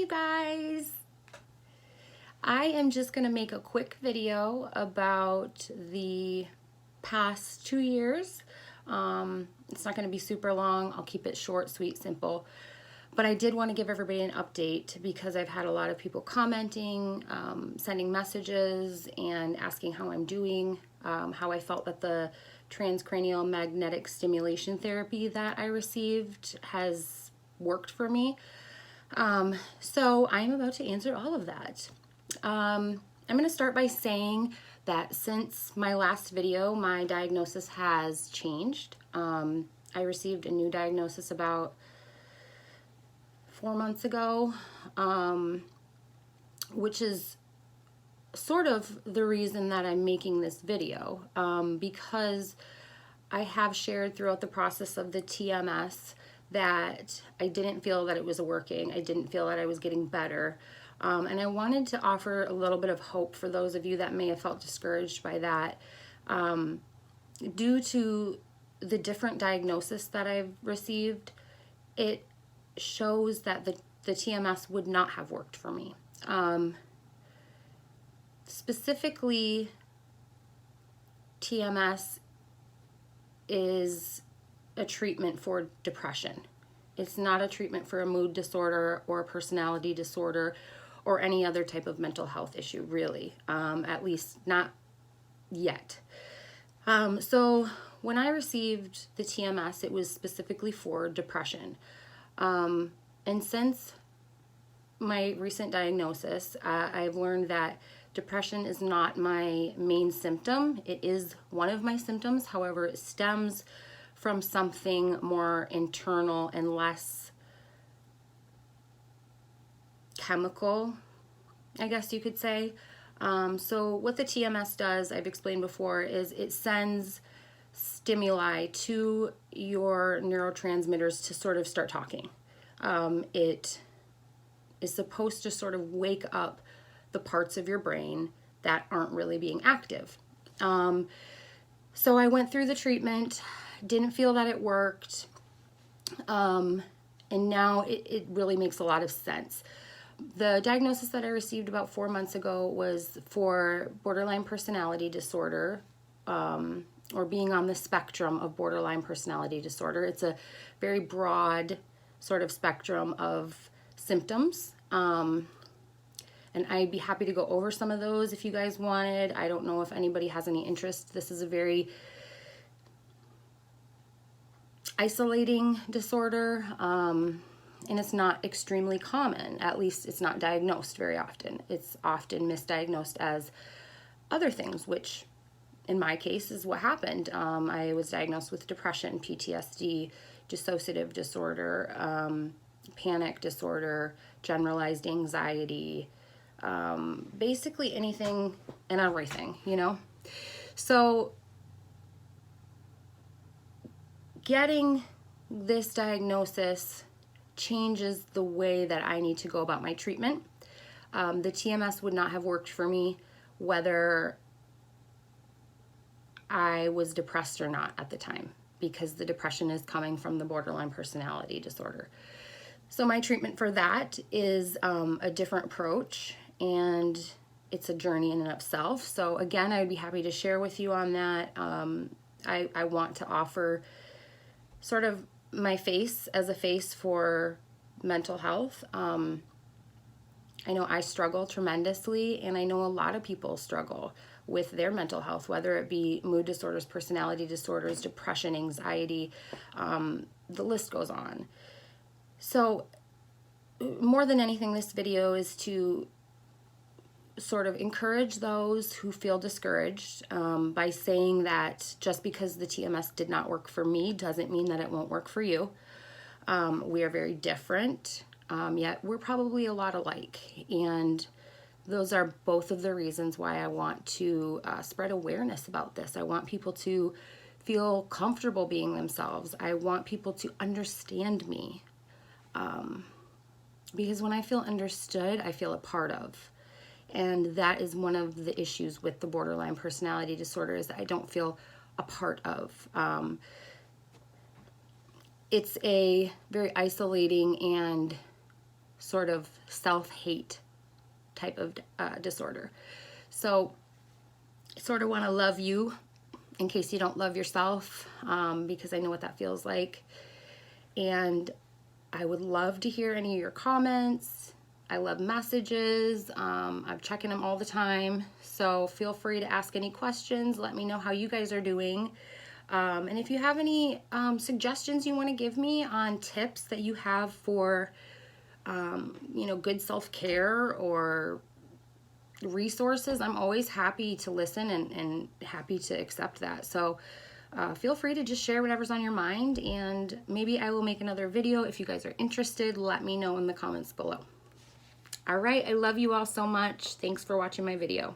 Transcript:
you guys. I am just going to make a quick video about the past 2 years. It's not going to be super long. I'll keep it short, sweet, simple. But I did want to give everybody an update because I've had a lot of people commenting, sending messages, and asking how I'm doing, how I felt that the transcranial magnetic stimulation therapy that I received has worked for me. So I'm about to answer all of that. I'm going to start by saying that since my last video, my diagnosis has changed. I received a new diagnosis about 4 months ago, which is sort of the reason that I'm making this video, because I have shared throughout the process of the TMS that I didn't feel that it was working. I didn't feel that I was getting better. And I wanted to offer a little bit of hope for those of you that may have felt discouraged by that. Due to the different diagnosis that I've received, it shows that the TMS would not have worked for me. Specifically, TMS is a treatment for depression. It's not a treatment for a mood disorder or a personality disorder or any other type of mental health issue, really, at least not yet. So when I received the TMS, it was specifically for depression. And since my recent diagnosis, I've learned that depression is not my main symptom. It is one of my symptoms. However, it stems from something more internal and less chemical, I guess you could say. So what the TMS does, I've explained before, is it sends stimuli to your neurotransmitters to sort of start talking. It is supposed to sort of wake up the parts of your brain that aren't really being active. So I went through the treatment, didn't feel that it worked, and now it really makes a lot of sense. The diagnosis that I received about 4 months ago was for borderline personality disorder, or being on the spectrum of borderline personality disorder. It's a very broad sort of spectrum of symptoms. And I'd be happy to go over some of those if you guys wanted. I don't know if anybody has any interest. This is a very isolating disorder, and it's not extremely common. At least it's not diagnosed very often. It's often misdiagnosed as other things, which in my case is what happened. I was diagnosed with depression, PTSD, dissociative disorder, panic disorder, generalized anxiety, basically anything and everything, you know? So getting this diagnosis changes the way that I need to go about my treatment. The TMS would not have worked for me whether I was depressed or not at the time, because the depression is coming from the borderline personality disorder. So my treatment for that is a different approach, and it's a journey in and of itself. So again, I'd be happy to share with you on that. I want to offer sort of my face as a face for mental health. I know I struggle tremendously, and I know a lot of people struggle with their mental health, whether it be mood disorders, personality disorders, depression, anxiety, the list goes on. So more than anything, this video is to sort of encourage those who feel discouraged, by saying that just because the TMS did not work for me doesn't mean that it won't work for you. We are very different, yet we're probably a lot alike, and those are both of the reasons why I want to spread awareness about this. I want people to feel comfortable being themselves. I want people to understand me, because when I feel understood, I feel a part of. And that is one of the issues with the borderline personality disorder, is that I don't feel a part of. It's a very isolating and sort of self-hate type of disorder. So I sort of want to love you in case you don't love yourself, because I know what that feels like. And I would love to hear any of your comments. I love messages. I'm checking them all the time. So feel free to ask any questions. Let me know how you guys are doing. And if you have any suggestions you want to give me on tips that you have for, you know, good self-care or resources, I'm always happy to listen and happy to accept that. So feel free to just share whatever's on your mind, and maybe I will make another video. If you guys are interested, let me know in the comments below. All right, I love you all so much. Thanks for watching my video.